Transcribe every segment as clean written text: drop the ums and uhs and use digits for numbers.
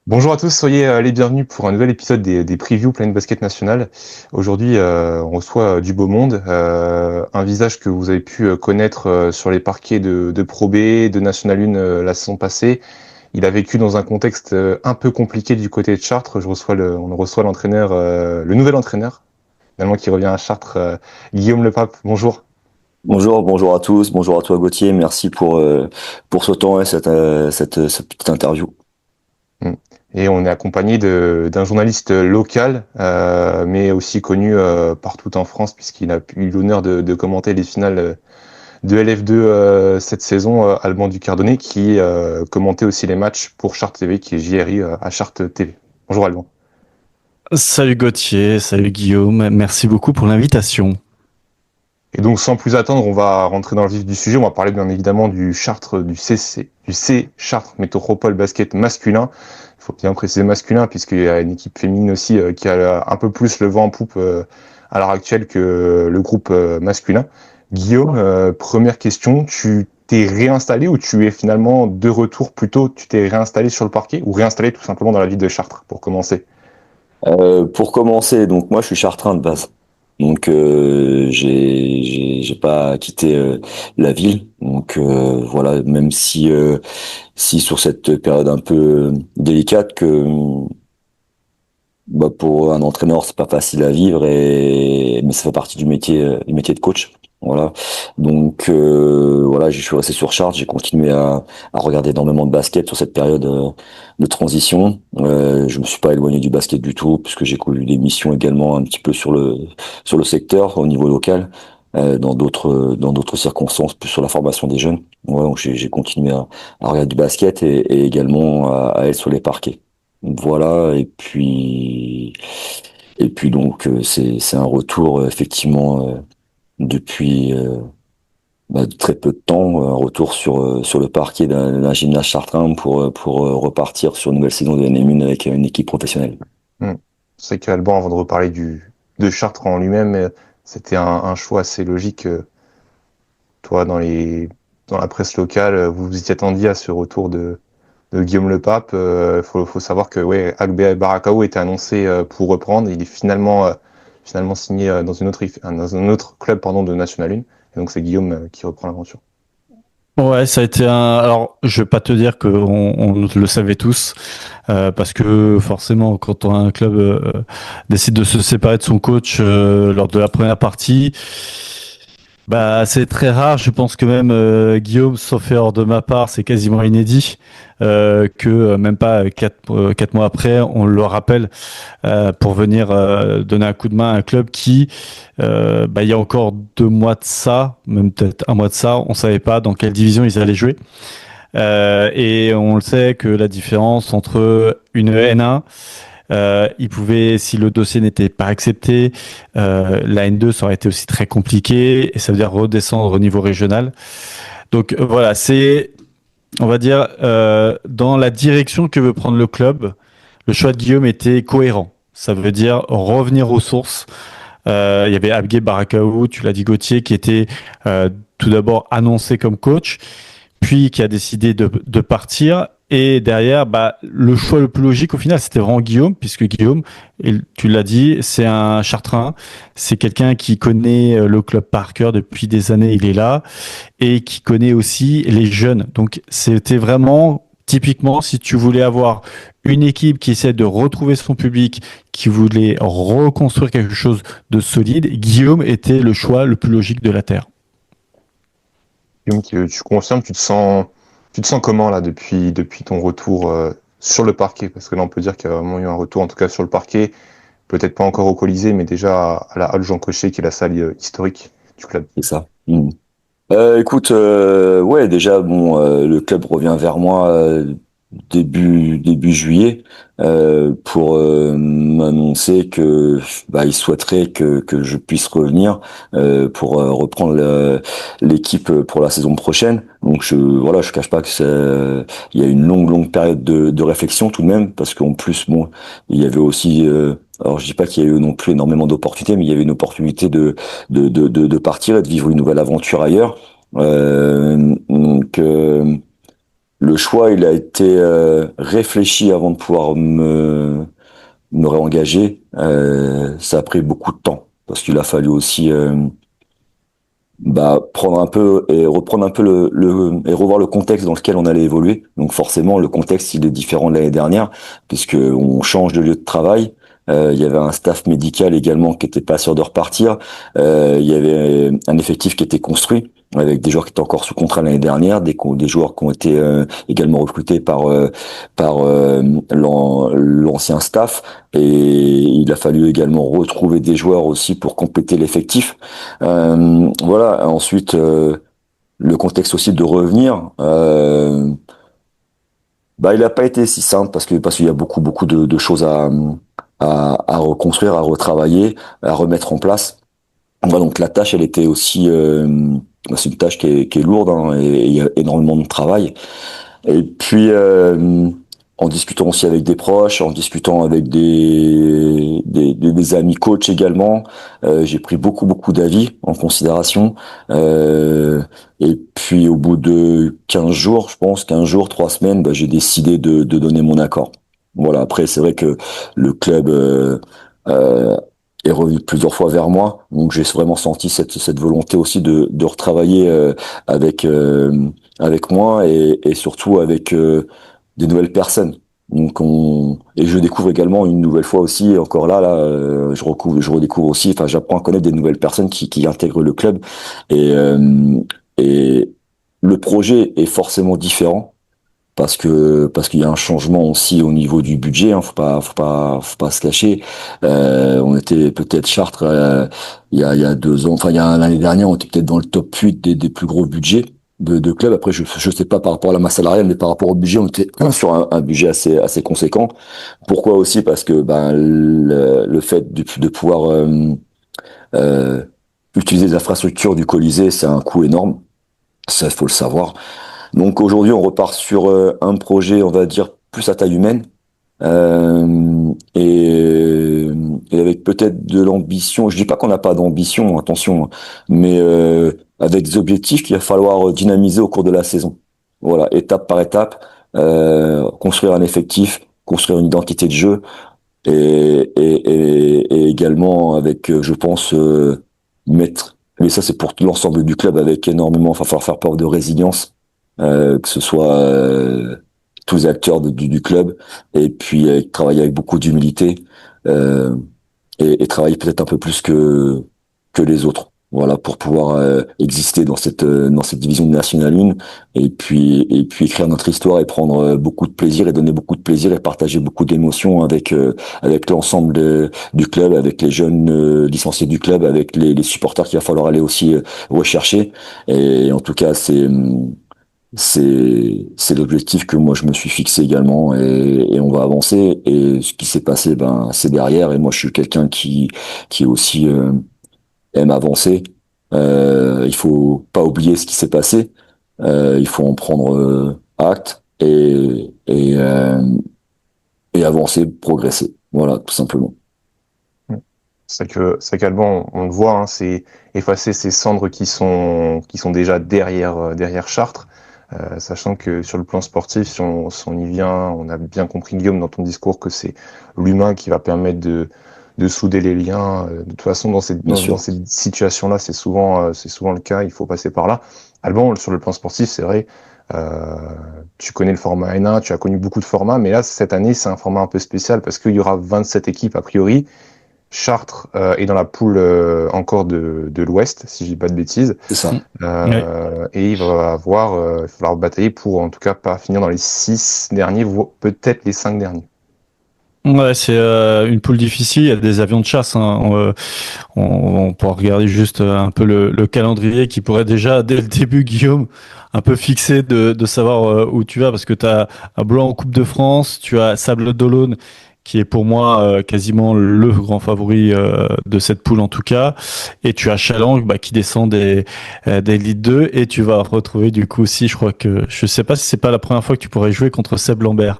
Bonjour à tous, soyez les bienvenus pour un nouvel épisode des previews Planet Basket National. Aujourd'hui, on reçoit du beau monde, un visage que vous avez pu connaître sur les parquets de Pro B, de National 1 la saison passée. Il a vécu dans un contexte un peu compliqué du côté de Chartres. On reçoit l'entraîneur, le nouvel entraîneur, finalement qui revient à Chartres, Guillaume Lepape. Bonjour. Bonjour à tous, bonjour à toi Gauthier, merci pour ce temps et cette petite interview. Et on est accompagné d'un journaliste local, mais aussi connu partout en France, puisqu'il a eu l'honneur de commenter les finales de LF2 cette saison, Alban Ducardonnet, qui commentait aussi les matchs pour Chartres TV, qui est JRI à Chartres TV. Bonjour Alban. Salut Gauthier, salut Guillaume, merci beaucoup pour l'invitation. Et donc sans plus attendre, on va rentrer dans le vif du sujet. On va parler bien évidemment du Chartres, du C Chartres Métropole Basket masculin. Il faut bien préciser masculin, puisqu'il y a une équipe féminine aussi qui a un peu plus le vent en poupe à l'heure actuelle que le groupe masculin. Guillaume, première question, tu t'es réinstallé ou tu es finalement de retour plutôt, tu t'es réinstallé sur le parquet ou réinstallé tout simplement dans la ville de Chartres pour commencer? Pour commencer, donc moi je suis chartrain de base, donc j'ai pas quitté la ville, donc voilà, même si sur cette période un peu délicate pour un entraîneur c'est pas facile à vivre mais ça fait partie du métier de coach. Voilà. Donc voilà, je suis resté sur Chartres, j'ai continué à regarder énormément de basket sur cette période de transition. Je me suis pas éloigné du basket du tout puisque j'ai connu des missions également un petit peu sur le secteur au niveau local. Dans d'autres circonstances, plus sur la formation des jeunes. Ouais, donc j'ai continué à regarder du basket et également à être sur les parquets. Voilà, et puis donc c'est un retour effectivement depuis très peu de temps, un retour sur le parquet d'un gymnase chartrain pour repartir sur une nouvelle saison de NM1 avec une équipe professionnelle. C'est qu'Alban, avant de reparler de Chartres en lui-même, c'était un choix assez logique. Toi, dans la presse locale, vous vous y attendiez à ce retour de Guillaume Lepape. Faut savoir que ouais, Agbe Barakao était annoncé pour reprendre. Il est finalement signé dans un autre club de National 1. Et donc c'est Guillaume qui reprend l'aventure. Ouais, ça a été Alors, je vais pas te dire on le savait tous, parce que forcément, quand un club décide de se séparer de son coach lors de la première partie, bah c'est très rare. Je pense que même Guillaume, sauf erreur de ma part, c'est quasiment inédit que même pas quatre mois après, on le rappelle pour venir donner un coup de main à un club qui, il y a encore 2 mois de ça, même peut-être un mois de ça, on savait pas dans quelle division ils allaient jouer. Et on le sait que la différence entre une N1, il pouvait, si le dossier n'était pas accepté, la N2 ça aurait été aussi très compliqué, et ça veut dire redescendre au niveau régional. Donc voilà, c'est, on va dire, dans la direction que veut prendre le club, le choix de Guillaume était cohérent. Ça veut dire revenir aux sources. Il y avait Abgué Barakaou, tu l'as dit Gauthier, qui était tout d'abord annoncé comme coach, puis qui a décidé de partir. Et derrière, le choix le plus logique au final, c'était vraiment Guillaume, puisque Guillaume, et tu l'as dit, c'est un Chartrain, c'est quelqu'un qui connaît le club par cœur depuis des années, il est là, et qui connaît aussi les jeunes. Donc c'était vraiment typiquement, si tu voulais avoir une équipe qui essaie de retrouver son public, qui voulait reconstruire quelque chose de solide, Guillaume était le choix le plus logique de la Terre. Guillaume, tu confirmes, tu te sens comment là depuis ton retour sur le parquet? Parce que là, on peut dire qu'il y a vraiment eu un retour, en tout cas sur le parquet, peut-être pas encore au Colisée, mais déjà à la Halle Jean Cochet, qui est la salle historique du club. C'est ça. Écoute, ouais, déjà, le club revient vers moi début juillet pour m'annoncer que il souhaiterait que je puisse revenir pour reprendre l'équipe pour la saison prochaine. Donc je cache pas que il y a une longue période de réflexion tout de même, parce qu'en plus il y avait aussi alors je dis pas qu'il y a eu non plus énormément d'opportunités, mais il y avait une opportunité de partir et de vivre une nouvelle aventure ailleurs. Le choix, il a été réfléchi avant de pouvoir me réengager. Ça a pris beaucoup de temps parce qu'il a fallu aussi prendre un peu et reprendre un peu et revoir le contexte dans lequel on allait évoluer. Donc forcément, le contexte, il est différent de l'année dernière puisque on change de lieu de travail. Il y avait un staff médical également qui était pas sûr de repartir. Il y avait un effectif qui était construit avec des joueurs qui étaient encore sous contrat l'année dernière, des joueurs qui ont été également recrutés par l'ancien staff. Et il a fallu également retrouver des joueurs aussi pour compléter l'effectif. Voilà. Ensuite, le contexte aussi de revenir. Il n'a pas été si simple parce qu'il y a beaucoup de choses à reconstruire, à retravailler, à remettre en place. Voilà, donc la tâche, elle était aussi, c'est une tâche qui est lourde, hein, et il y a énormément de travail. Et puis, en discutant aussi avec des proches, en discutant avec des amis coachs également, j'ai pris beaucoup d'avis en considération. Et puis, au bout de 15 jours, je pense, 15 jours, 3 semaines, j'ai décidé de donner mon accord. Voilà. Après, c'est vrai que le club euh, est revenu plusieurs fois vers moi, donc j'ai vraiment senti cette volonté aussi de retravailler avec avec moi et surtout avec des nouvelles personnes. Et je découvre également une nouvelle fois aussi, encore je redécouvre aussi, enfin, j'apprends à connaître des nouvelles personnes qui intègrent le club et et le projet est forcément différent parce qu'il y a un changement aussi au niveau du budget, hein, faut pas se cacher. On était peut-être Chartres il y a 2 ans, enfin l'année dernière, on était peut-être dans le top 8 des plus gros budgets de clubs. Après, je sais pas par rapport à la masse salariale, mais par rapport au budget, on était sur un budget assez conséquent. Pourquoi aussi? Parce que le fait de pouvoir euh, utiliser les infrastructures du Colisée, c'est un coût énorme. Ça, il faut le savoir. Donc aujourd'hui, on repart sur un projet, on va dire, plus à taille humaine, et avec peut-être de l'ambition. Je dis pas qu'on n'a pas d'ambition, attention, hein, mais avec des objectifs qu'il va falloir dynamiser au cours de la saison. Voilà, étape par étape, construire un effectif, construire une identité de jeu, et également avec, je pense, mettre. Mais ça, c'est pour l'ensemble du club avec énormément. Enfin, falloir faire preuve de résilience, que ce soit tous les acteurs du club, et puis travailler avec beaucoup d'humilité, euh, et travailler peut-être un peu plus que les autres. Voilà, pour pouvoir exister dans cette division de National 1, et puis écrire notre histoire et prendre beaucoup de plaisir et donner beaucoup de plaisir et partager beaucoup d'émotions avec l'ensemble du club, avec les jeunes licenciés du club, avec les supporters qu'il va falloir aller aussi rechercher. Et en tout cas, c'est l'objectif que moi je me suis fixé également, et on va avancer. Et ce qui s'est passé, c'est derrière. Et moi, je suis quelqu'un qui aussi aime avancer. Il faut pas oublier ce qui s'est passé. Il faut en prendre acte et avancer, progresser. Voilà, tout simplement. C'est qu'Alban, on le voit, hein, c'est effacer ces cendres qui sont déjà derrière Chartres, sachant que sur le plan sportif, si on y vient, on a bien compris, Guillaume, dans ton discours, que c'est l'humain qui va permettre de souder les liens. De toute façon, Bien sûr. dans ces situations-là, c'est souvent le cas. Il faut passer par là. Alban, sur le plan sportif, c'est vrai. Tu connais le format N1, tu as connu beaucoup de formats, mais là, cette année, c'est un format un peu spécial parce qu'il y aura 27 équipes a priori. Chartres est dans la poule encore de l'Ouest, si je dis pas de bêtises. C'est ça. Et il va falloir batailler pour, en tout cas, pas finir dans les 6 derniers, voire peut-être les 5 derniers. Ouais, c'est une poule difficile. Il y a des avions de chasse, hein. On pourra regarder juste un peu le calendrier qui pourrait déjà, dès le début, Guillaume, un peu fixer de savoir où tu vas, parce que tu as à Blanc en Coupe de France, tu as Sable d'Olonne, qui est pour moi quasiment le grand favori de cette poule en tout cas, et tu as Challenge qui descend des Ligue 2, et tu vas retrouver du coup aussi, je crois que, je sais pas si c'est pas la première fois que tu pourrais jouer contre Seb Lambert.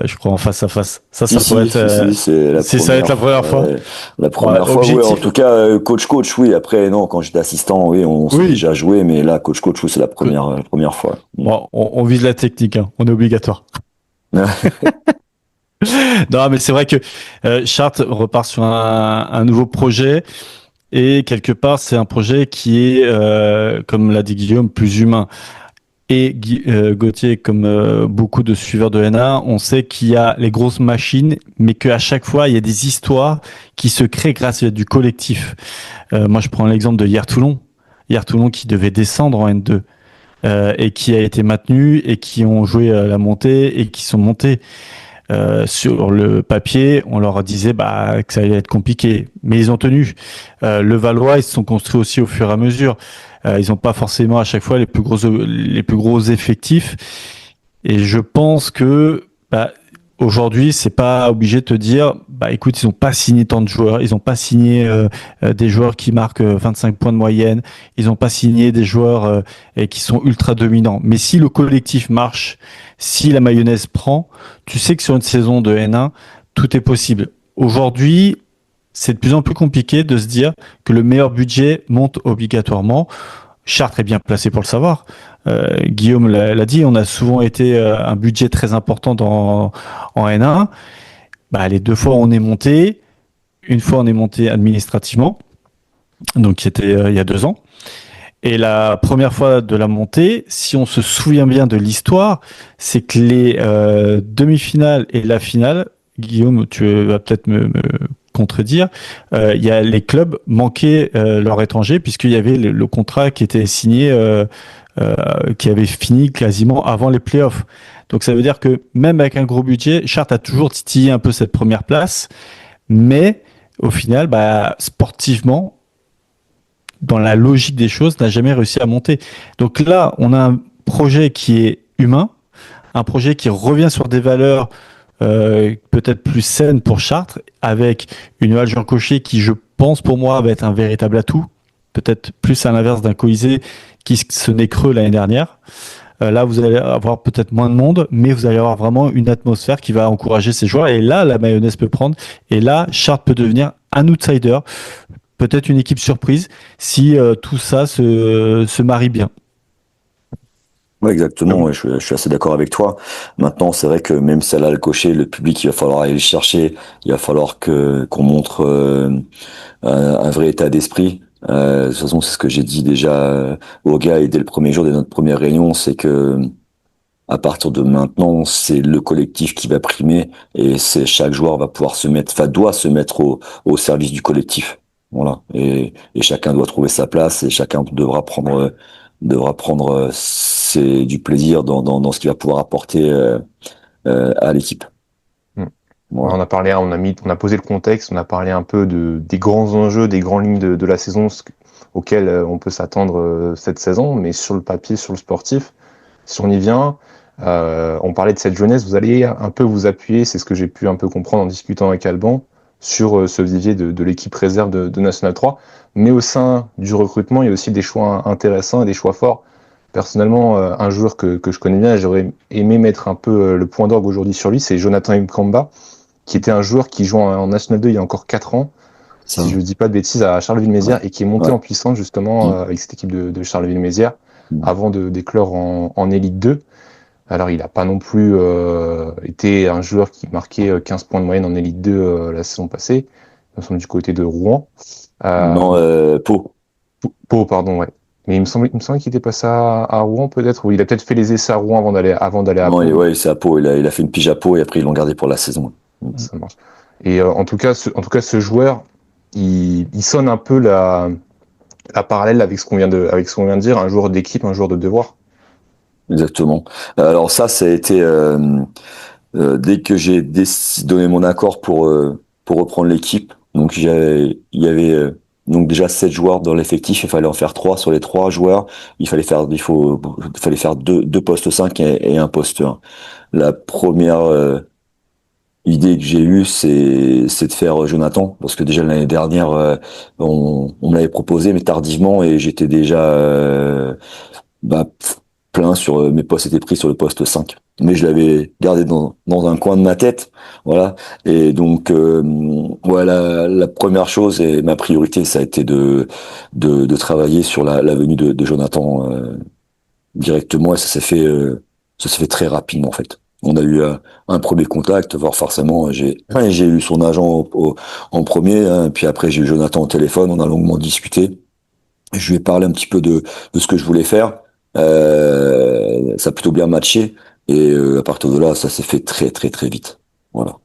je crois en face à face. Ça Si, pourrait si, être, si, si, c'est la si ça va être la première fois. la première fois, oui. En Objectif. tout cas, coach, oui. Après, non, quand j'étais assistant, oui, on s'est Oui. déjà joué, mais là, coach, oui, c'est la première fois. Bon, on vise la technique, hein. On est obligatoire. Non, mais c'est vrai que Chartres repart sur un nouveau projet et quelque part, c'est un projet qui est, comme l'a dit Guillaume, plus humain. Et Gauthier, comme beaucoup de suiveurs de NA, on sait qu'il y a les grosses machines, mais qu'à chaque fois, il y a des histoires qui se créent grâce à du collectif. Moi, je prends l'exemple de Hier Toulon. Hier Toulon qui devait descendre en N2 et qui a été maintenu et qui ont joué la montée et qui sont montés. Sur le papier, on leur disait que ça allait être compliqué, mais ils ont tenu. Le Valois, ils se sont construits aussi au fur et à mesure. Ils n'ont pas forcément à chaque fois les plus gros effectifs. Et je pense que aujourd'hui, c'est pas obligé de te dire, écoute, ils n'ont pas signé tant de joueurs, ils n'ont pas signé des joueurs qui marquent 25 points de moyenne, ils n'ont pas signé des joueurs et qui sont ultra dominants. Mais si le collectif marche, si la mayonnaise prend, tu sais que sur une saison de N1, tout est possible. Aujourd'hui, c'est de plus en plus compliqué de se dire que le meilleur budget monte obligatoirement. Chartres est bien placé pour le savoir. Guillaume l'a dit, on a souvent été un budget très important en N1. Les 2 fois on est monté, une fois on est monté administrativement, donc qui était il y a 2 ans. Et la première fois de la montée, si on se souvient bien de l'histoire, c'est que les demi-finales et la finale, Guillaume, tu vas peut-être me contredire, il y a les clubs manquaient leurs étrangers puisqu'il y avait le contrat qui était signé, qui avait fini quasiment avant les playoffs. Donc ça veut dire que même avec un gros budget, Chartres a toujours titillé un peu cette première place, mais au final, sportivement, dans la logique des choses, n'a jamais réussi à monter. Donc là, on a un projet qui est humain, un projet qui revient sur des valeurs peut-être plus saines pour Chartres, avec une Noël Jean Cochet qui, je pense, pour moi, va être un véritable atout, peut-être plus à l'inverse d'un Coisé qui se n'est creux l'année dernière. Là, vous allez avoir peut-être moins de monde, mais vous allez avoir vraiment une atmosphère qui va encourager ces joueurs. Et là, la mayonnaise peut prendre. Et là, Chartres peut devenir un outsider, peut-être une équipe surprise, si tout ça se marie bien. Ouais, exactement. Ouais, je suis assez d'accord avec toi. Maintenant, c'est vrai que même si elle a le cocher, le public, il va falloir aller le chercher. Il va falloir qu'on montre un vrai état d'esprit. De toute façon, c'est ce que j'ai dit déjà aux gars et dès le premier jour de notre première réunion, c'est que à partir de maintenant, c'est le collectif qui va primer et c'est chaque joueur va pouvoir doit se mettre au service du collectif. Voilà. Et chacun doit trouver sa place et chacun devra prendre du plaisir dans ce qu'il va pouvoir apporter à l'équipe. Voilà. On a posé le contexte, on a parlé un peu des grands enjeux, des grandes lignes de la saison auxquelles on peut s'attendre cette saison, mais sur le papier, sur le sportif, si on y vient, on parlait de cette jeunesse, vous allez un peu vous appuyer, c'est ce que j'ai pu un peu comprendre en discutant avec Alban, sur ce vivier de l'équipe réserve de National 3, mais au sein du recrutement, il y a aussi des choix intéressants et des choix forts. Personnellement, un joueur que je connais bien, j'aurais aimé mettre un peu le point d'orgue aujourd'hui sur lui, c'est Jonathan Mkamba, qui était un joueur qui jouait en National 2 il y a encore 4 ans, si je ne dis pas de bêtises, à Charleville-Mézières, et qui est monté en puissance justement avec cette équipe de Charleville-Mézières, avant d'éclore en Élite 2. Alors, il n'a pas non plus été un joueur qui marquait 15 points de moyenne en Élite 2 la saison passée. Nous sommes du côté de Rouen. Pau. Pau, pardon, ouais. Mais il me semblait qu'il était passé à Rouen, peut-être, ou il a peut-être fait les essais à Rouen avant d'aller à Pau. Ouais, c'est à Pau. Il a fait une pige à Pau et après ils l'ont gardé pour la saison. Ça marche. Et en tout cas, ce joueur, il sonne un peu la parallèle avec ce qu'on vient de dire, un joueur d'équipe, un joueur de devoir. Exactement. Alors ça a été dès que j'ai donné mon accord pour reprendre l'équipe. Donc il y avait donc déjà 7 joueurs dans l'effectif, il fallait en faire 3 sur les 3 joueurs. Il fallait faire deux postes 5 et un poste 1. La première idée que j'ai eue, c'est de faire Jonathan, parce que déjà l'année dernière, on me l'avait proposé, mais tardivement, et j'étais déjà plein mes postes étaient pris sur le poste 5. Mais je l'avais gardé dans un coin de ma tête, voilà. Et donc, voilà, la première chose et ma priorité, ça a été de travailler sur la venue de Jonathan directement, et ça s'est fait très rapidement en fait. On a eu un premier contact, voire forcément, j'ai eu son agent en premier, hein, puis après j'ai eu Jonathan au téléphone, on a longuement discuté. Je lui ai parlé un petit peu de ce que je voulais faire. Ça a plutôt bien matché. Et à partir de là, ça s'est fait très très très vite. Voilà.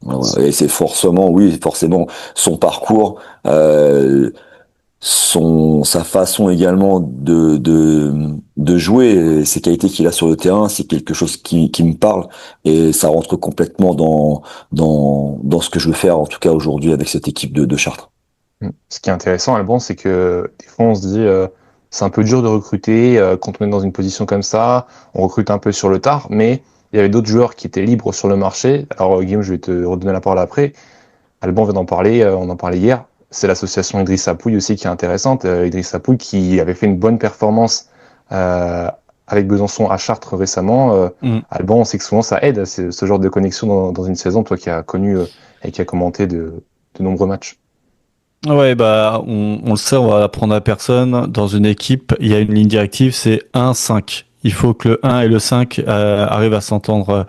Voilà. Et c'est forcément, oui, forcément, son parcours, sa façon également de jouer, ses qualités qu'il a sur le terrain, c'est quelque chose qui me parle. Et ça rentre complètement dans ce que je veux faire, en tout cas aujourd'hui, avec cette équipe de Chartres. Ce qui est intéressant, Alban, c'est que des fois on se dit c'est un peu dur de recruter quand on est dans une position comme ça, on recrute un peu sur le tard, mais il y avait d'autres joueurs qui étaient libres sur le marché. Alors Guillaume, je vais te redonner la parole après. Alban vient d'en parler, on en parlait hier. C'est l'association Idriss Pouille aussi qui est intéressante. Idriss Pouille qui avait fait une bonne performance euh, avec Besançon à Chartres récemment. Alban, on sait que souvent ça aide, c'est ce genre de connexion dans une saison, toi qui as connu et qui as commenté de nombreux matchs. Ouais, bah, on le sait, on va apprendre à personne. Dans une équipe, il y a une ligne directive, c'est 1-5. Il faut que le 1 et le 5 arrivent à s'entendre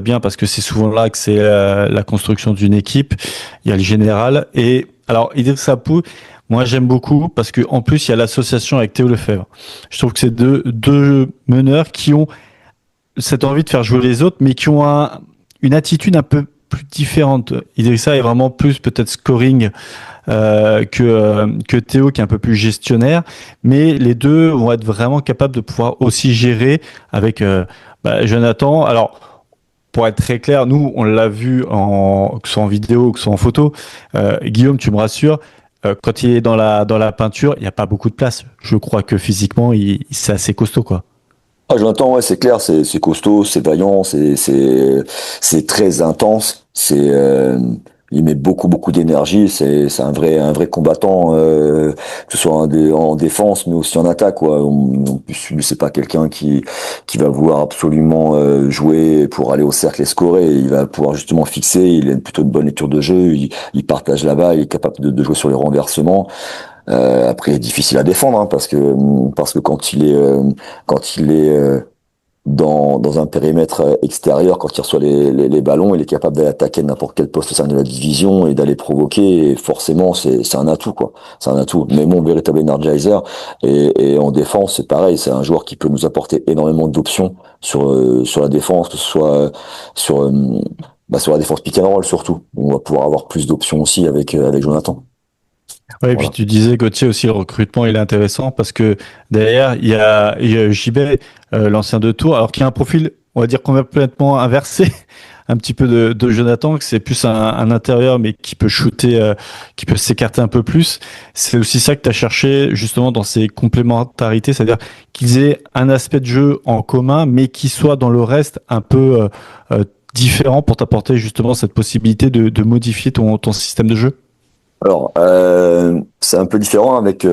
bien parce que c'est souvent là que c'est la construction d'une équipe. Il y a le général et alors Idriss Apou, moi j'aime beaucoup parce que en plus il y a l'association avec Théo Lefebvre. Je trouve que c'est deux meneurs qui ont cette envie de faire jouer les autres, mais qui ont une attitude un peu plus différente. Idrissa est vraiment plus peut-être scoring que Théo qui est un peu plus gestionnaire, mais les deux vont être vraiment capables de pouvoir aussi gérer avec Jonathan. Alors pour être très clair, nous on l'a vu que ce soit en vidéo, que ce soit en photo. Guillaume, tu me rassures. Quand il est dans la peinture, il n'y a pas beaucoup de place. Je crois que physiquement, c'est assez costaud, quoi. Ah, j'entends, ouais, c'est clair, c'est costaud, c'est vaillant, c'est très intense, il met beaucoup d'énergie, c'est un vrai combattant, que ce soit en défense, mais aussi en attaque, quoi. En plus, lui, c'est pas quelqu'un qui va vouloir absolument jouer pour aller au cercle et scorer. Il va pouvoir justement fixer. Il a plutôt une bonne lecture de jeu. Il partage la balle, il est capable de jouer sur les renversements. Après, il est difficile à défendre, hein, parce que quand il est dans un périmètre extérieur, quand il reçoit les ballons, il est capable d'aller attaquer n'importe quel poste au sein de la division et d'aller provoquer. Et forcément, c'est un atout, quoi. C'est un atout. Mais mon véritable energizer. Et en défense, c'est pareil. C'est un joueur qui peut nous apporter énormément d'options sur la défense, que ce soit sur la défense pick and roll surtout. On va pouvoir avoir plus d'options aussi avec Jonathan. Ouais, et puis Voilà. tu disais, Gauthier, aussi le recrutement, il est intéressant parce que derrière, il y a JB, l'ancien de Tours, alors qu'il a un profil, on va dire, complètement inversé, un petit peu de Jonathan, que c'est plus un intérieur, mais qui peut shooter, qui peut s'écarter un peu plus. C'est aussi ça que tu as cherché, justement, dans ces complémentarités, c'est-à-dire qu'ils aient un aspect de jeu en commun, mais qui soit dans le reste un peu différent pour t'apporter justement cette possibilité de modifier ton système de jeu. Alors, c'est un peu différent avec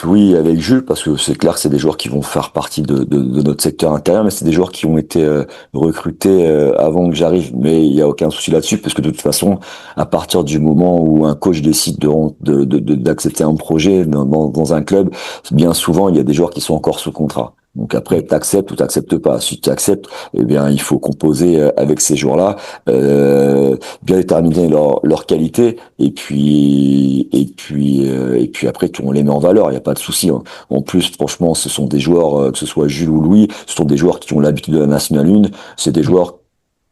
Louis et avec Jules, parce que c'est clair que c'est des joueurs qui vont faire partie de notre secteur intérieur, mais c'est des joueurs qui ont été recrutés avant que j'arrive. Mais il y a aucun souci là-dessus, parce que de toute façon, à partir du moment où un coach décide d'accepter un projet dans un club, bien souvent, il y a des joueurs qui sont encore sous contrat. Donc après, t'acceptes ou t'acceptes pas. Si tu acceptes, eh bien, il faut composer avec ces joueurs-là, bien déterminer leur qualité, et puis après, on les met en valeur. Il n'y a pas de souci, hein. En plus, franchement, ce sont des joueurs, que ce soit Jules ou Louis, ce sont des joueurs qui ont l'habitude de la Nationale 1. C'est des joueurs,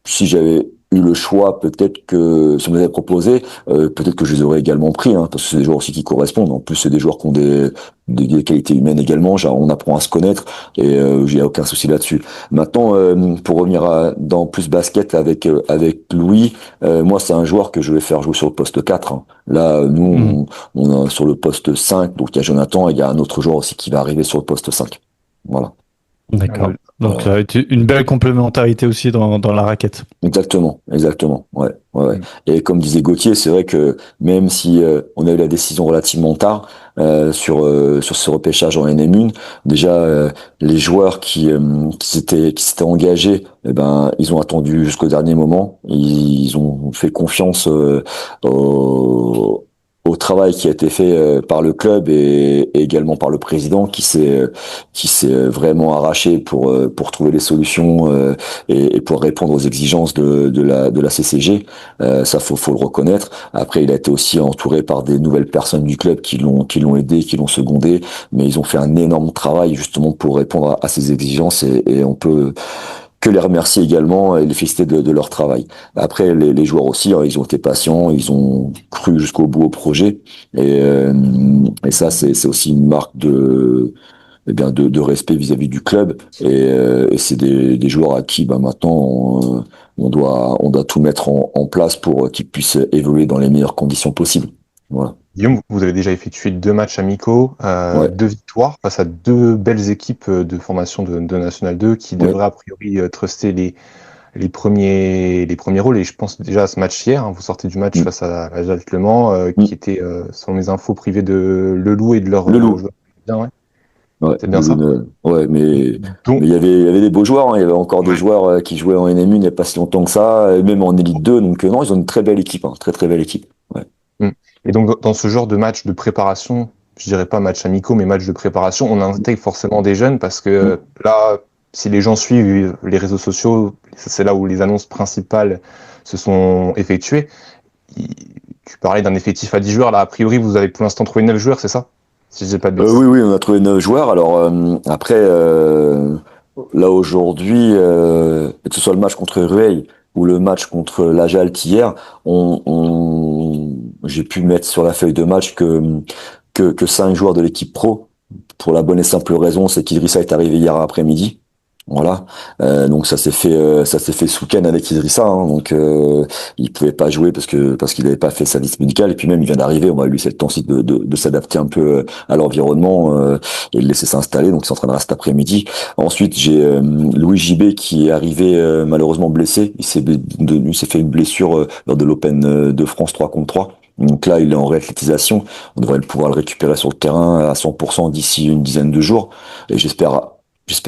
si j'avais eu le choix, peut-être que si on me les avait proposé, peut-être que je les aurais également pris, hein, parce que c'est des joueurs aussi qui correspondent. En plus, c'est des joueurs qui ont des qualités humaines également. Genre, on apprend à se connaître, et il n'y a aucun souci là-dessus. Maintenant, pour revenir dans plus basket avec Louis, moi, c'est un joueur que je vais faire jouer sur le poste 4, hein. Là, nous, on est sur le poste 5, donc il y a Jonathan, et il y a un autre joueur aussi qui va arriver sur le poste 5. Voilà. D'accord. Donc, Voilà. une belle complémentarité aussi dans la raquette. Exactement, ouais, ouais, ouais. Mm. Et comme disait Gauthier, c'est vrai que même si on a eu la décision relativement tard sur ce repêchage en NM1, déjà les joueurs qui s'étaient engagés, eh ben ils ont attendu jusqu'au dernier moment. Ils ont fait confiance au travail qui a été fait par le club et également par le président qui s'est vraiment arraché pour trouver les solutions. Et pour répondre aux exigences de la CCG. Ça, faut le reconnaître. Après, il a été aussi entouré par des nouvelles personnes du club qui l'ont aidé, qui l'ont secondé, mais ils ont fait un énorme travail justement pour répondre à ces exigences et on peut que les remercier également et les féliciter de leur travail. Après, les joueurs aussi, hein, ils ont été patients, ils ont cru jusqu'au bout au projet et ça, c'est aussi une marque de eh bien de respect vis-à-vis du club et c'est des joueurs à qui maintenant on doit tout mettre en place pour qu'ils puissent évoluer dans les meilleures conditions possibles. Voilà. Guillaume, vous avez déjà effectué 2 matchs amicaux, Ouais, 2 victoires face à 2 belles équipes de formation de National 2 qui ouais. devraient a priori truster les premiers rôles. Et je pense déjà à ce match hier, hein, vous sortez du match Mm, face à la Jalt Le Mans, mm. qui était, selon mes infos, privé de Leloup et de leur Le loup. joueur. Bien, ouais. Ouais, C'est bien ça. ouais, mais Donc, il y avait des beaux joueurs, hein. Il y avait encore des ouais. joueurs qui jouaient en NM1 il n'y a pas si longtemps que ça, et même en Elite 2. Donc non, ils ont une très belle équipe, hein, très très belle équipe. Ouais. Mm. Et donc, dans ce genre de match de préparation, je dirais pas match amicaux, mais match de préparation, on intègre forcément des jeunes parce que Mm. là, si les gens suivent les réseaux sociaux, c'est là où les annonces principales se sont effectuées. Il- Tu parlais d'un effectif à 10 joueurs, là, a priori, vous avez pour l'instant trouvé 9 joueurs, c'est ça? Si je dis pas de bêtises. Oui, oui, on a trouvé 9 joueurs. Alors après, là aujourd'hui, que ce soit le match contre Rueil ou le match contre la Jalt hier, j'ai pu mettre sur la feuille de match que 5 joueurs de l'équipe pro. Pour la bonne et simple raison, c'est qu'Idrissa est arrivé hier après-midi. Voilà, donc ça s'est fait ce week-end avec Idrissa, hein, donc il pouvait pas jouer parce qu'il n'avait pas fait sa liste médicale et puis même il vient d'arriver, on va lui laisser le temps aussi de s'adapter un peu à l'environnement et le laisser s'installer, donc il s'entraînera cet après-midi. Ensuite j'ai Louis JB qui est arrivé malheureusement blessé, il s'est fait une blessure lors de l'Open de France 3 contre 3. Donc là, il est en réathlétisation. On devrait pouvoir le récupérer sur le terrain à 100% d'ici une dizaine de jours. Et j'espère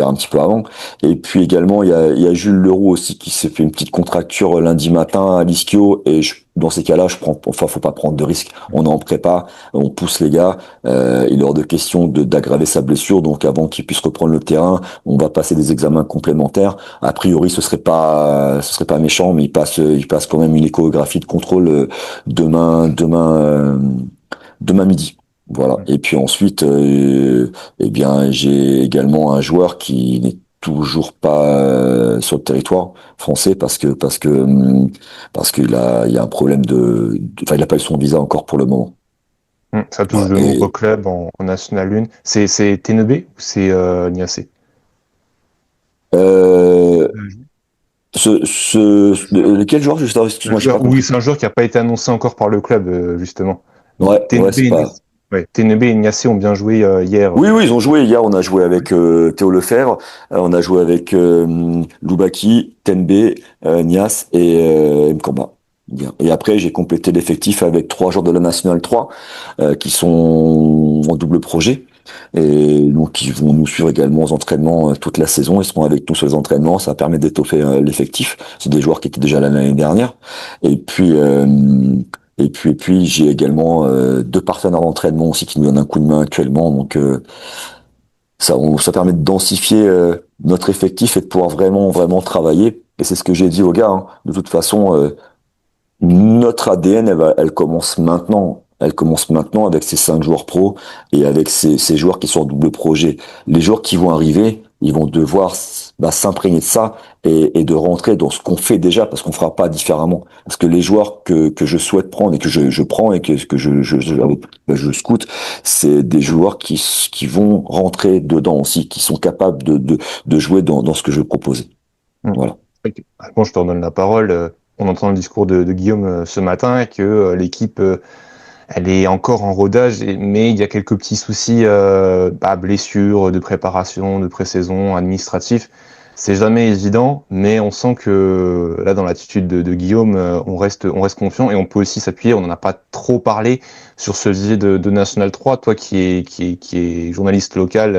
un petit peu avant. Et puis également, il y a Jules Leroux aussi qui s'est fait une petite contracture lundi matin à l'ischio. Et dans ces cas-là, faut pas prendre de risques. On est en prépa, on pousse les gars. Il est hors de question d'aggraver sa blessure. Donc avant qu'il puisse reprendre le terrain, on va passer des examens complémentaires. A priori, ce serait pas méchant, mais il passe quand même une échographie de contrôle demain midi. Voilà. Et puis ensuite, eh bien, j'ai également un joueur qui n'est toujours pas sur le territoire français parce qu'il y a un problème enfin, il n'a pas eu son visa encore pour le moment. Ça touche Voilà. de nombreux clubs en National 1. C'est TNB ou c'est Niasse? Euh, lequel joueur, juste, excuse-moi, j'ai pas Oui, compris. c'est un joueur qui n'a pas été annoncé encore par le club, justement. Ouais, TNB c'est et pas. Niasse, ouais, TNB et Niasse ont bien joué hier. Oui, oui, ils ont joué. Hier, on a joué avec Théo Lefebvre, on a joué avec Loubaki, Tenbe, Nias et Mkamba. Bien. Et après, j'ai complété l'effectif avec 3 joueurs de la Nationale 3 qui sont en double projet. Et donc, ils vont nous suivre également aux entraînements toute la saison. Ils seront avec nous sur les entraînements. Ça permet d'étoffer l'effectif. C'est des joueurs qui étaient déjà là l'année dernière. Et puis, et puis, j'ai également 2 partenaires d'entraînement aussi qui nous donnent un coup de main actuellement. Donc, ça permet de densifier notre effectif et de pouvoir vraiment, vraiment travailler. Et c'est ce que j'ai dit aux gars, hein. De toute façon, notre ADN, elle commence maintenant. Elle commence maintenant avec ces 5 joueurs pro et avec ces joueurs qui sont en double projet. Les joueurs qui vont arriver, ils vont devoir s'imprégner de ça et de rentrer dans ce qu'on fait déjà parce qu'on fera pas différemment. Parce que les joueurs que je souhaite prendre et que je prends et que je scoute, c'est des joueurs qui vont rentrer dedans aussi, qui sont capables de jouer dans ce que je vais proposer. Mm. Voilà. Bon, je te redonne la parole. On entend le discours de Guillaume ce matin et que l'équipe elle est encore en rodage, mais il y a quelques petits soucis, blessures, de préparation, de pré-saison, administratifs. C'est jamais évident, mais on sent que là, dans l'attitude de Guillaume, on reste confiant et on peut aussi s'appuyer. On n'en a pas trop parlé sur ce vivier de National 3. Toi, qui est journaliste local,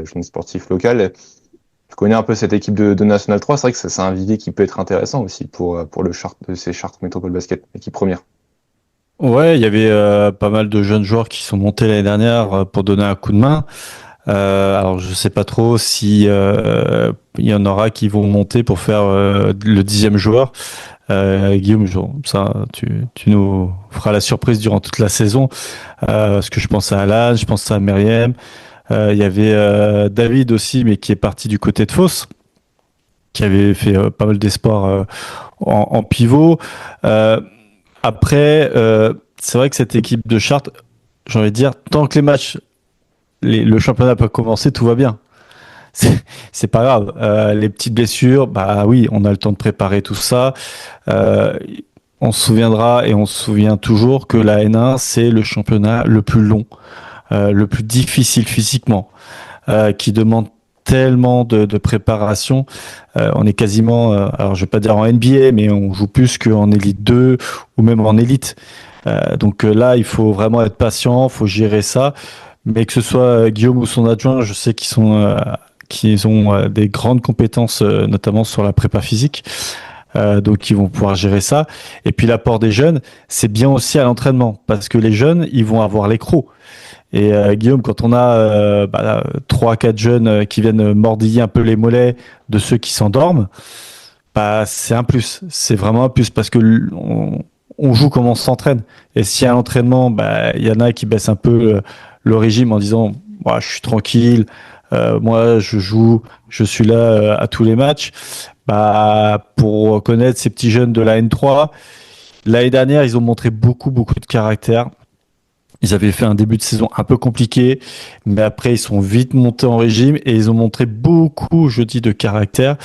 journaliste sportif local, tu connais un peu cette équipe de National 3. C'est vrai que c'est un vivier qui peut être intéressant aussi pour le ces Chartres Métropole Basket, équipe première. Ouais, il y avait pas mal de jeunes joueurs qui sont montés l'année dernière pour donner un coup de main. Alors je sais pas trop si il y en aura qui vont monter pour faire le 10e joueur. Guillaume, ça, tu nous feras la surprise durant toute la saison. Parce que je pense à Alan, je pense à Meriem. Il y avait David aussi, mais qui est parti du côté de Fos, qui avait fait pas mal d'espoir en pivot. Euh, Après, c'est vrai que cette équipe de Chartres, j'ai envie de dire, tant que les matchs, le championnat peut commencer, tout va bien. C'est pas grave. Les petites blessures, bah oui, on a le temps de préparer tout ça. Euh, on se souviendra et on se souvient toujours que la N1, c'est le championnat le plus long, le plus difficile physiquement, qui demande tellement de préparation. On est quasiment, alors je vais pas dire en NBA, mais on joue plus qu'en Elite 2 ou même en Elite. Donc là, il faut vraiment être patient, faut gérer ça. Mais que ce soit Guillaume ou son adjoint, je sais qu'ils ont des grandes compétences, notamment sur la prépa physique. Donc ils vont pouvoir gérer ça. Et puis l'apport des jeunes, c'est bien aussi à l'entraînement, parce que les jeunes, ils vont avoir les crocs. Et Guillaume, quand on a 3-4 jeunes qui viennent mordiller un peu les mollets de ceux qui s'endorment, bah c'est un plus. C'est vraiment un plus parce que on joue comme on s'entraîne. Et si à l'entraînement, bah il y en a qui baissent un peu le régime en disant, moi je suis tranquille, moi je joue, je suis là à tous les matchs. Bah pour connaître ces petits jeunes de la N3, l'année dernière ils ont montré beaucoup de caractère. Ils avaient fait un début de saison un peu compliqué, mais après ils sont vite montés en régime et ils ont montré beaucoup, je dis, de caractère.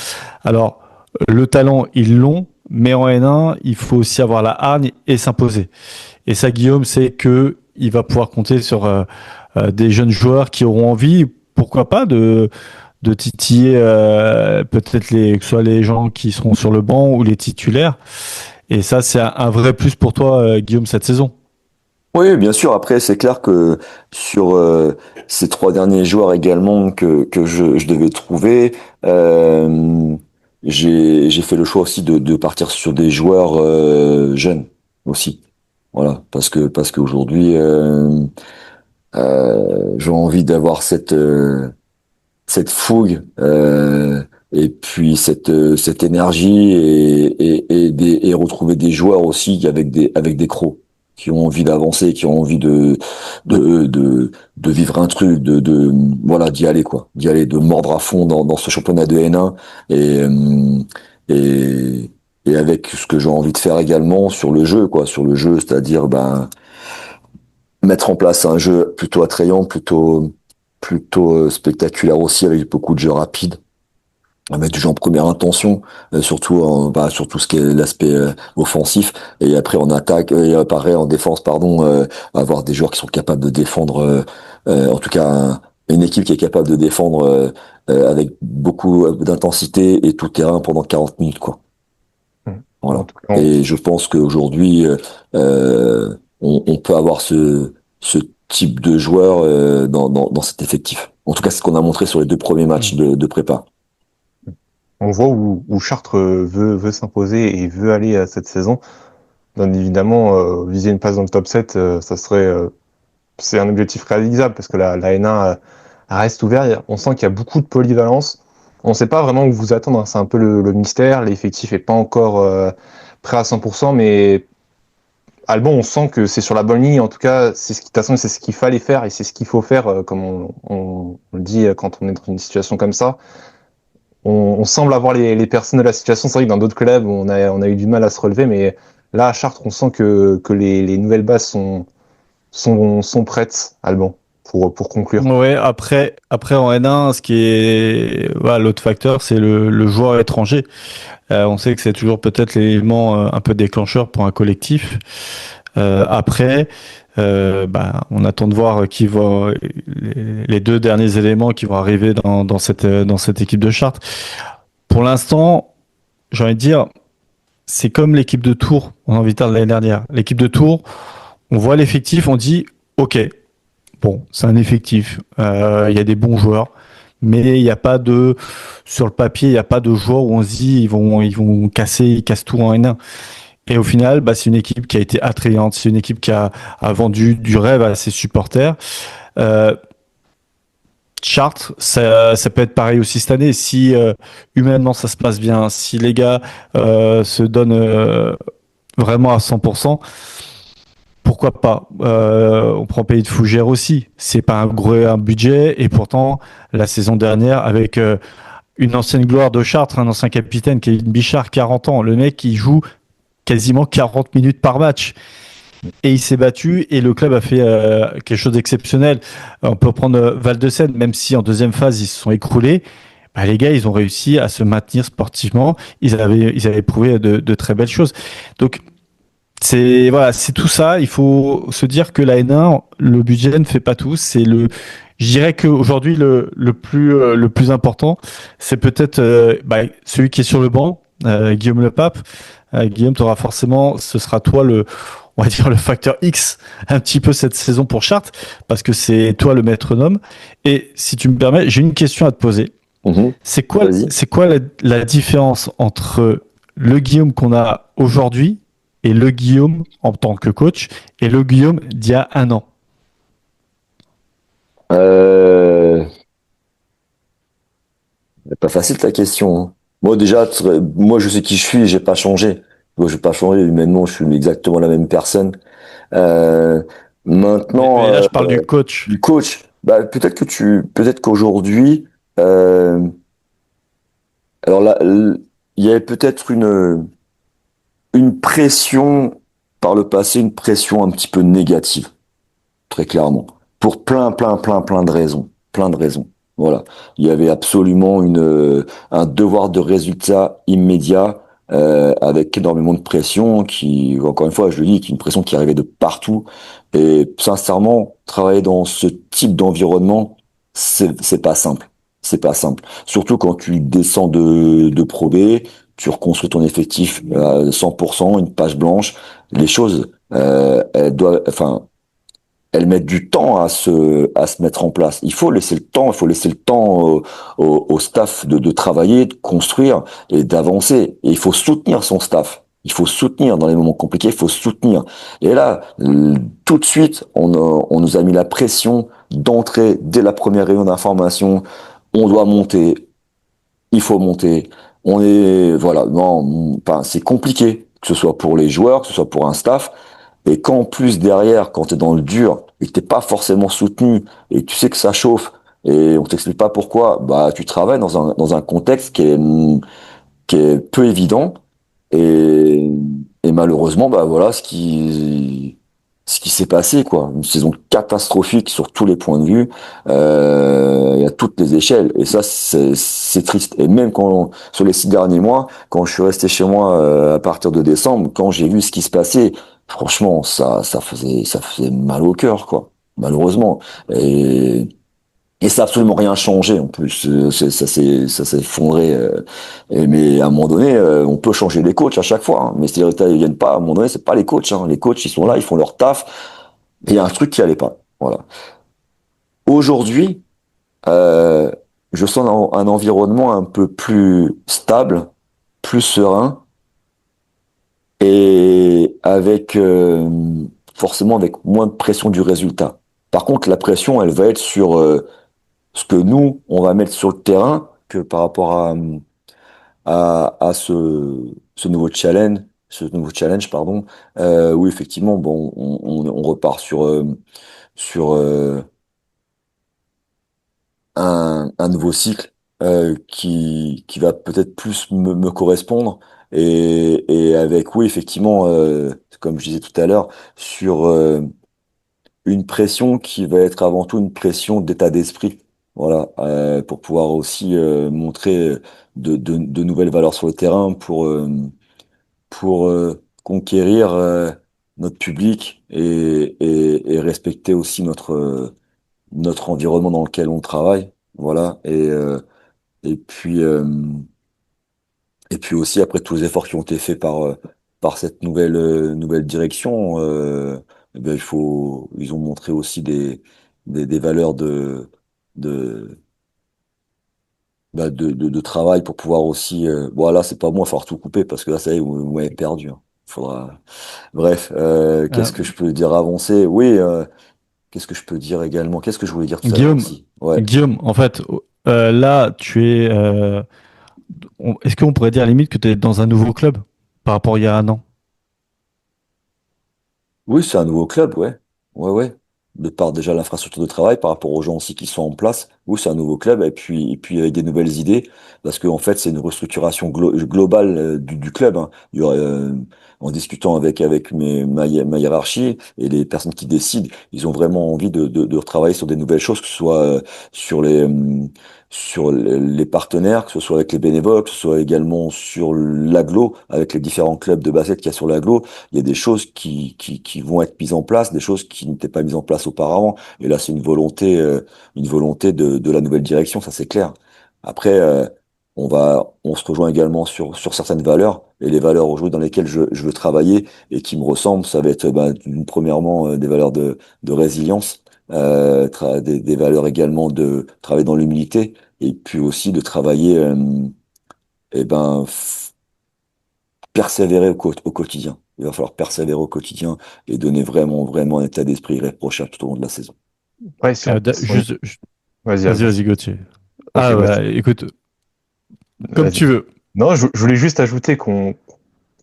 Alors, le talent, ils l'ont, mais en N1, il faut aussi avoir la hargne et s'imposer. Et ça, Guillaume, c'est que il va pouvoir compter sur des jeunes joueurs qui auront envie, pourquoi pas, de titiller peut-être que ce soit les gens qui seront sur le banc ou les titulaires. Et ça, c'est un vrai plus pour toi, Guillaume, cette saison. Oui, bien sûr. Après, c'est clair que sur ces trois derniers joueurs également que je devais trouver, j'ai fait le choix aussi de partir sur des joueurs jeunes aussi. Voilà, parce qu'aujourd'hui, j'ai envie d'avoir cette fougue et puis cette énergie et retrouver des joueurs aussi avec des crocs qui ont envie d'avancer, qui ont envie de vivre un truc, voilà, d'y aller quoi, d'y aller, de mordre à fond dans ce championnat de N1 et et et avec ce que j'ai envie de faire également sur le jeu quoi, sur le jeu, c'est-à-dire mettre en place un jeu plutôt attrayant, plutôt spectaculaire aussi, avec beaucoup de jeux rapides, avec du jeu en première intention, surtout sur tout ce qui est l'aspect offensif, et après en attaque et pareil en défense, pardon, avoir des joueurs qui sont capables de défendre, en tout cas une équipe qui est capable de défendre avec beaucoup d'intensité et tout terrain pendant 40 minutes quoi. En Voilà. tout cas, Et je pense qu'aujourd'hui, on peut avoir ce type de joueur dans cet effectif. En tout cas, c'est ce qu'on a montré sur les deux premiers matchs de prépa. on voit où Chartres veut s'imposer et veut aller cette saison. Bien évidemment, viser une place dans le top 7, ça serait, c'est un objectif réalisable parce que la N1 reste ouverte. On sent qu'il y a beaucoup de polyvalence. On ne sait pas vraiment où vous attendre, hein. C'est un peu le mystère. L'effectif est pas encore prêt à 100%, mais Alban, on sent que c'est sur la bonne ligne. En tout cas, c'est ce qui, de toute façon, c'est ce qu'il fallait faire et c'est ce qu'il faut faire, comme on le dit quand on est dans une situation comme ça. On semble avoir les personnes de la situation. C'est vrai que dans d'autres clubs, on a eu du mal à se relever, mais là, à Chartres, on sent que les nouvelles bases sont prêtes, Alban, pour conclure. Ouais, après en N1, ce qui est voilà, l'autre facteur, c'est le joueur étranger. On sait que c'est toujours peut-être l'élément un peu déclencheur pour un collectif. Après, On attend de voir les deux derniers éléments qui vont arriver dans cette équipe de Chartres. Pour l'instant, j'ai envie de dire, c'est comme l'équipe de Tours, on a envie de dire de l'année dernière. L'équipe de Tours, on voit l'effectif, on dit, OK, bon, c'est un effectif, il y a des bons joueurs, mais il n'y a pas sur le papier, il n'y a pas de joueurs où on se dit, ils cassent tout en N1. Et au final, c'est une équipe qui a été attrayante, c'est une équipe a vendu du rêve à ses supporters. Euh, Chartres, ça peut être pareil aussi cette année. Si humainement ça se passe bien, si les gars se donnent vraiment à 100%, pourquoi pas. On prend Pays de Fougères aussi. C'est pas un budget et pourtant la saison dernière avec une ancienne gloire de Chartres, un ancien capitaine qui est une Bichard, 40 ans, le mec qui joue quasiment 40 minutes par match. Et il s'est battu et le club a fait quelque chose d'exceptionnel. On peut prendre Val-de-Seine, même si en deuxième phase ils se sont écroulés. Les gars, ils ont réussi à se maintenir sportivement. Ils avaient prouvé de très belles choses. Donc c'est tout ça. Il faut se dire que la N1, le budget ne fait pas tout. Je dirais qu'aujourd'hui le plus important, c'est peut-être celui qui est sur le banc, Guillaume Lepape. Guillaume, ce sera toi on va dire le facteur X un petit peu cette saison pour Chartres, parce que c'est toi le maître-nome. Et si tu me permets, j'ai une question à te poser. Mhm. Vas-y. C'est quoi la différence entre le Guillaume qu'on a aujourd'hui et le Guillaume en tant que coach et le Guillaume d'il y a un an? Euh, Pas facile ta question, hein. Moi déjà, moi je sais qui je suis, j'ai pas changé. Moi je vais pas changer humainement, je suis exactement la même personne. Euh, Maintenant, Mais là, je parle du coach. du coach, peut-être qu'aujourd'hui, euh, alors là, il y avait peut-être une pression par le passé, une pression un petit peu négative, très clairement, pour plein de raisons, plein de raisons. Voilà, il y avait absolument un devoir de résultat immédiat, avec énormément de pression qui, encore une fois, je le dis, une pression qui arrivait de partout. Et sincèrement, travailler dans ce type d'environnement, c'est pas simple. C'est pas simple. Surtout quand tu descends de Pro B, tu reconstruis ton effectif à 100%, une page blanche. Les choses, enfin, elles mettent du temps à se mettre en place. Il faut laisser le temps, il faut laisser le temps au staff de travailler, de construire et d'avancer. Et il faut soutenir son staff. Il faut soutenir dans les moments compliqués, il faut soutenir. Et là, tout de suite, on nous a mis la pression d'entrer dès la première réunion d'information. On doit monter, il faut monter. Voilà, non, enfin, c'est compliqué, que ce soit pour les joueurs, que ce soit pour un staff. Et quand en plus derrière, quand tu es dans le dur et que t'es pas forcément soutenu et tu sais que ça chauffe et on t'explique pas pourquoi, tu travailles dans un contexte qui est peu évident et, et malheureusement voilà ce qui s'est passé quoi, une saison catastrophique sur tous les points de vue, et à toutes les échelles et ça c'est triste et même quand sur les 6 derniers mois quand je suis resté chez moi à partir de décembre quand j'ai vu ce qui se passait. Franchement, ça faisait mal au cœur, quoi. Malheureusement. Et, et ça a absolument rien changé, en plus. Ça s'est effondré. Mais à un moment donné, on peut changer les coachs à chaque fois, hein. Mais si les résultats ne viennent pas, à un moment donné, c'est pas les coachs, hein. Les coachs, ils sont là, ils font leur taf. Et il y a un truc qui allait pas. Voilà. Aujourd'hui, euh, je sens un environnement un peu plus stable, plus serein et avec forcément avec moins de pression du résultat. Par contre, la pression, elle va être sur ce que nous, on va mettre sur le terrain que par rapport à ce nouveau challenge, pardon, où effectivement, bon, on repart sur un nouveau cycle qui va peut-être plus me correspondre et avec, oui, effectivement, comme je disais tout à l'heure, sur une pression qui va être avant tout une pression d'état d'esprit. Voilà, pour pouvoir aussi montrer de nouvelles valeurs sur le terrain pour conquérir notre public et respecter aussi notre environnement dans lequel on travaille. Voilà. Et puis, et puis aussi, après tous les efforts qui ont été faits par cette nouvelle direction, eh ben, ils ont montré aussi des valeurs de, de travail pour pouvoir aussi, voilà, c'est pas moi, il va falloir tout couper parce que là, ça y est, vous m'avez perdu, hein. Faudra, bref, Euh, qu'est-ce que je peux dire avancé? Oui, qu'est-ce que je peux dire également? Qu'est-ce que je voulais dire tout à l'heure Guillaume, aussi? Ouais. Guillaume, en fait, là, tu es. Est-ce qu'on pourrait dire à la limite que tu es dans un nouveau club par rapport à il y a un an? Oui, c'est un nouveau club, ouais. Ouais, ouais. De par déjà l'infrastructure de travail, par rapport aux gens aussi qui sont en place. Oui, c'est un nouveau club, et puis avec des nouvelles idées, parce qu'en fait, c'est une restructuration globale du club, hein. Il y aurait, en discutant avec ma hiérarchie et les personnes qui décident, ils ont vraiment envie de retravailler sur des nouvelles choses, que ce soit sur les partenaires, que ce soit avec les bénévoles, que ce soit également sur l'agglo, avec les différents clubs de basket qu'il y a sur l'agglo. Il y a des choses qui vont être mises en place, des choses qui n'étaient pas mises en place auparavant. Et là, c'est une volonté de la nouvelle direction, ça c'est clair. Après, on se rejoint également sur certaines valeurs. Et les valeurs aujourd'hui dans lesquelles je veux travailler et qui me ressemblent, ça va être, premièrement, des valeurs de résilience, des valeurs également de travailler dans l'humilité, et puis aussi de travailler, eh ben, persévérer au quotidien. Il va falloir persévérer au quotidien et donner vraiment, vraiment un état d'esprit irréprochable tout au long de la saison. Ouais, Juste, vas-y, vas-y, avance. vas-y, Gauthier. Ok, Ah, bah, bah, écoute, comme vas-y. tu veux. Non, je voulais juste ajouter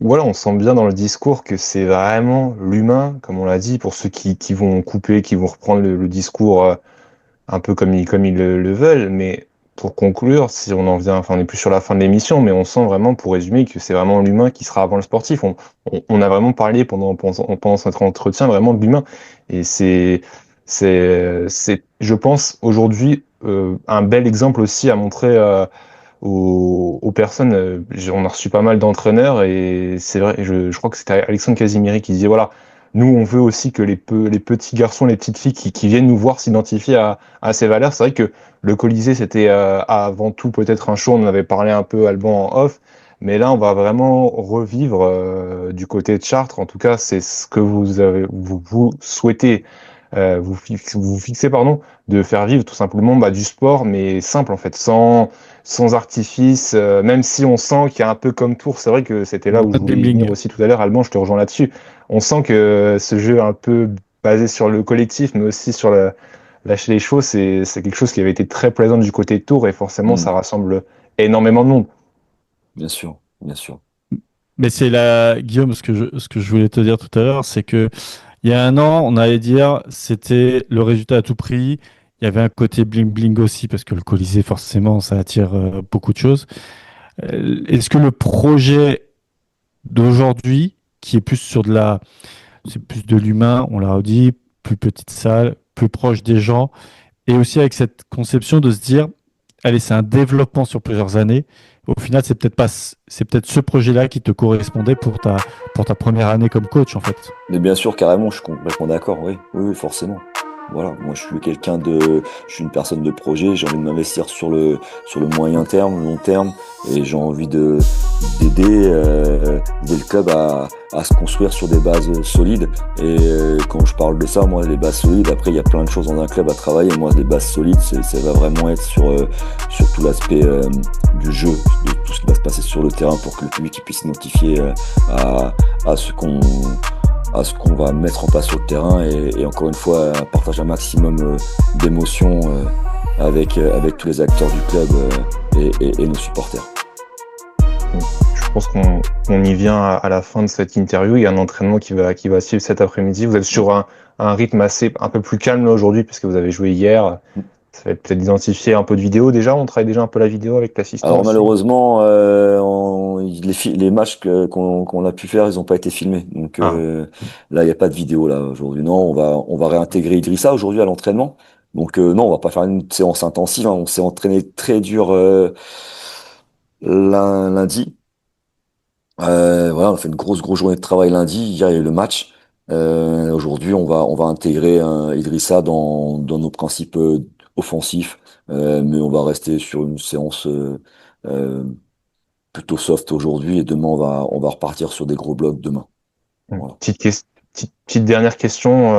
voilà, on sent bien dans le discours que c'est vraiment l'humain, comme on l'a dit, pour ceux qui vont couper, qui vont reprendre le discours un peu comme ils le veulent. Mais pour conclure, si on en vient, enfin, on est plus sur la fin de l'émission, mais on sent vraiment, pour résumer, que c'est vraiment l'humain qui sera avant le sportif. On a vraiment parlé pendant cet entretien vraiment de l'humain. Et je pense, aujourd'hui, un bel exemple aussi à montrer aux personnes. On a reçu pas mal d'entraîneurs et c'est vrai, je crois que c'était Alexandre Casimiri qui disait voilà, nous on veut aussi que les petits garçons, les petites filles qui viennent nous voir s'identifier à ces valeurs. C'est vrai que le Colisée c'était avant tout peut-être un show, on en avait parlé un peu Alban en off, mais là on va vraiment revivre du côté de Chartres. En tout cas, c'est ce que vous souhaitez vous fixez pardon, de faire vivre tout simplement du sport, mais simple en fait, sans artifice, même si on sent qu'il y a un peu comme Tours, c'est vrai que c'était là où je Pas de voulais y venir bling-bling. aussi tout à l'heure, Alban, je te rejoins là-dessus. On sent que ce jeu un peu basé sur le collectif, mais aussi sur lâcher les chevaux, c'est quelque chose qui avait été très plaisant du côté de Tours et forcément ça Hmm, rassemble énormément de monde. bien sûr, bien sûr. Mais c'est là, Guillaume, ce que je voulais te dire tout à l'heure, c'est que il y a un an, on allait dire c'était le résultat à tout prix. Il y avait un côté bling-bling aussi, parce que le Colisée, forcément, ça attire beaucoup de choses. Est-ce que le projet d'aujourd'hui, qui est plus sur c'est plus de l'humain, on l'a dit, plus petite salle, plus proche des gens, et aussi avec cette conception de se dire, allez, c'est un développement sur plusieurs années. Au final, c'est peut-être pas, c'est peut-être ce projet-là qui te correspondait pour ta première année comme coach, en fait. Mais bien sûr, carrément, je suis complètement d'accord, oui, oui, oui, forcément. Voilà, moi je suis une personne de projet, j'ai envie de m'investir sur le moyen terme, le long terme, et j'ai envie d'aider le club à se construire sur des bases solides. Et quand je parle de ça, moi, les bases solides, après, il y a plein de choses dans un club à travailler. Moi, les bases solides, ça va vraiment être sur tout l'aspect du jeu, de tout ce qui va se passer sur le terrain pour que le public il puisse s'identifier à ce qu'on va mettre en place sur le terrain et encore une fois partager un maximum d'émotions avec tous les acteurs du club et nos supporters. Je pense qu'on y vient à la fin de cette interview. Il y a un entraînement qui va suivre cet après-midi. Vous êtes sur un rythme un peu plus calme là aujourd'hui puisque vous avez joué hier. Ça va être peut-être d'identifier un peu de vidéo déjà. On travaille déjà un peu la vidéo avec l'assistant Alors aussi. malheureusement, les matchs qu'on a pu faire, ils n'ont pas été filmés. Donc Ah, là, il n'y a pas de vidéo là aujourd'hui. Non, on va réintégrer Idrissa aujourd'hui à l'entraînement. Donc non, on va pas faire une séance intensive, hein. On s'est entraîné très dur lundi. Voilà, on a fait une grosse journée de travail lundi. Hier, il y a eu le match. Aujourd'hui, on va intégrer Idrissa dans nos principes offensifs, mais on va rester sur une séance euh, plutôt soft aujourd'hui et demain on va repartir sur des gros blocs demain. Voilà. Petite dernière question.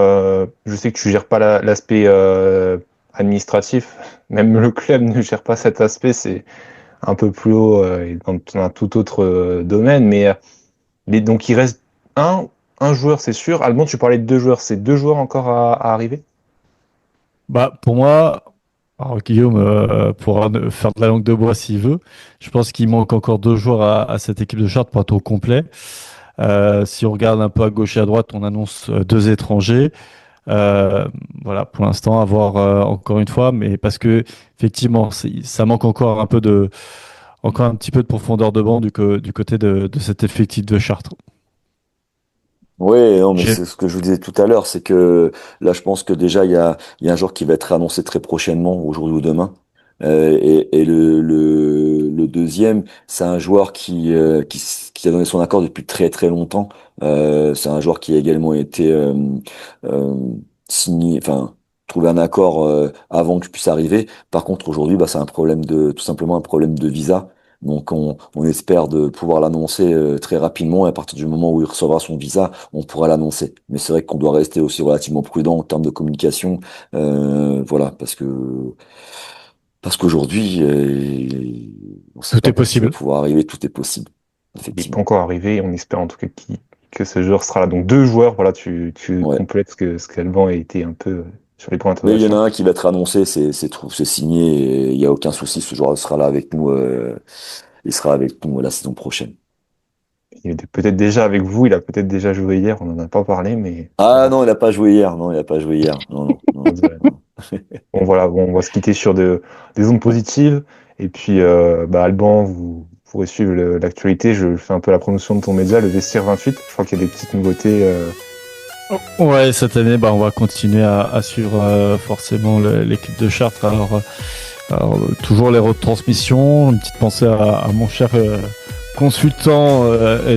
Je sais que tu gères pas l'aspect administratif. Même le club ne gère pas cet aspect. C'est un peu plus haut et dans un tout autre domaine. Mais donc il reste un joueur, c'est sûr. Alban, tu parlais de 2 joueurs. C'est 2 joueurs encore à arriver? Bah, pour moi, alors Guillaume pourra faire de la langue de bois s'il veut. Je pense qu'il manque encore 2 joueurs à cette équipe de Chartres pour être au complet. Si on regarde un peu à gauche et à droite, on annonce 2 étrangers. Euh, voilà, pour l'instant, à voir encore une fois, mais parce que effectivement, ça manque encore un petit peu de profondeur de banc du côté de cet effectif de Chartres. Oui, non, mais J'ai- c'est ce que je vous disais tout à l'heure, c'est que là, je pense que déjà, il y a un joueur qui va être annoncé très prochainement, aujourd'hui ou demain. Et le deuxième, c'est un joueur qui a donné son accord depuis très très longtemps. C'est un joueur qui a également été euh, signé, enfin, trouvé un accord avant que je puisse arriver. Par contre, aujourd'hui, bah, c'est tout simplement un problème de visa. Donc, on espère de pouvoir l'annoncer très rapidement. Et à partir du moment où il recevra son visa, on pourra l'annoncer. Mais c'est vrai qu'on doit rester aussi relativement prudent en termes de communication. Voilà, parce qu'aujourd'hui, on ne sait Tout pas est quand il va possible. pouvoir arriver. Tout est possible, Il n'est pas effectivement. encore arrivé. Et on espère en tout cas que ce joueur sera là. Donc 2 joueurs. Voilà, tu Ouais. complètes ce qu'Alban a été un peu sur les points Mais il y en a d'interrogation. un qui va être annoncé, c'est signé. Et il n'y a aucun souci. Ce joueur sera là avec nous. Il sera avec nous la saison prochaine. Il est peut-être déjà avec vous. Il a peut-être déjà joué hier. On n'en a pas parlé, mais Ah voilà. non, il n'a pas joué hier. Non, il n'a pas joué hier. Non, non, On non, dirait. non. Bon, voilà, bon, on va se quitter sur des ondes positives. Et puis, Alban, vous pourrez suivre l'actualité. Je fais un peu la promotion de ton média, le Vestiaire 28. Je crois qu'il y a des petites nouveautés. Ouais, cette année, bah, on va continuer à suivre forcément l'équipe de Chartres. Toujours les retransmissions. Une petite pensée à mon cher consultant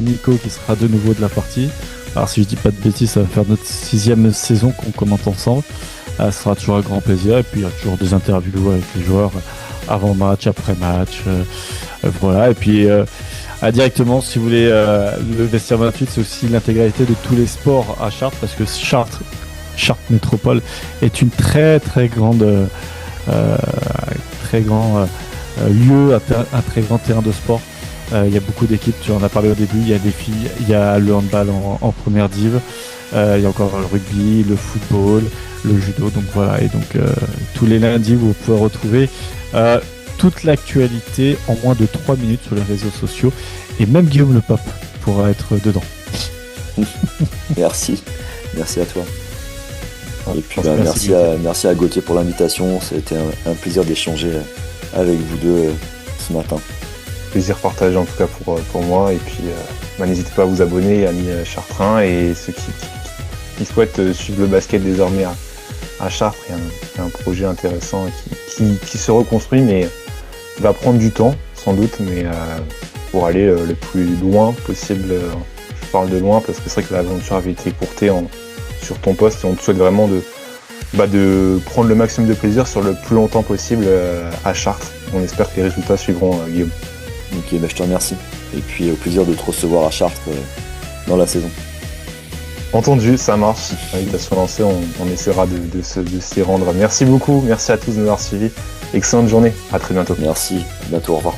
Nico qui sera de nouveau de la partie. Alors, si je dis pas de bêtises, ça va faire notre 6e saison qu'on commente ensemble. Ce sera toujours un grand plaisir. Et puis, il y a toujours des interviews avec les joueurs avant match, après match. Voilà. Et puis, directement, si vous voulez, le Vestiaire 28, c'est aussi l'intégralité de tous les sports à Chartres, parce que Chartres Métropole est une très très grande, très grand lieu, un très grand terrain de sport. Il y a beaucoup d'équipes, tu en as parlé au début, il y a des filles, il y a le handball en première div, il y a encore le rugby, le football, le judo, donc voilà, et donc tous les lundis vous pouvez retrouver toute l'actualité en moins de 3 minutes sur les réseaux sociaux, et même Guillaume Le Pape pourra être dedans. Merci. Merci à toi. Et puis, Merci, merci à Gauthier pour l'invitation. Ça a été un plaisir d'échanger avec vous deux ce matin. Plaisir partagé en tout cas pour moi. Et puis, n'hésitez pas à vous abonner, amis chartrains. Et ceux qui souhaitent suivre le basket désormais à Chartres, il y a un projet intéressant qui se reconstruit, mais va prendre du temps, sans doute, mais pour aller le plus loin possible. Je parle de loin parce que c'est vrai que l'aventure avait été écourtée sur ton poste et on te souhaite vraiment de prendre le maximum de plaisir sur le plus longtemps possible à Chartres. On espère que les résultats suivront, Guillaume. Ok, je te remercie. Et puis au plaisir de te recevoir à Chartres dans la saison. Entendu, ça marche. Invitation lancée, on essaiera de s'y rendre. Merci beaucoup, merci à tous de nous avoir suivis. Excellente journée, à très bientôt. Merci, à bientôt, au revoir.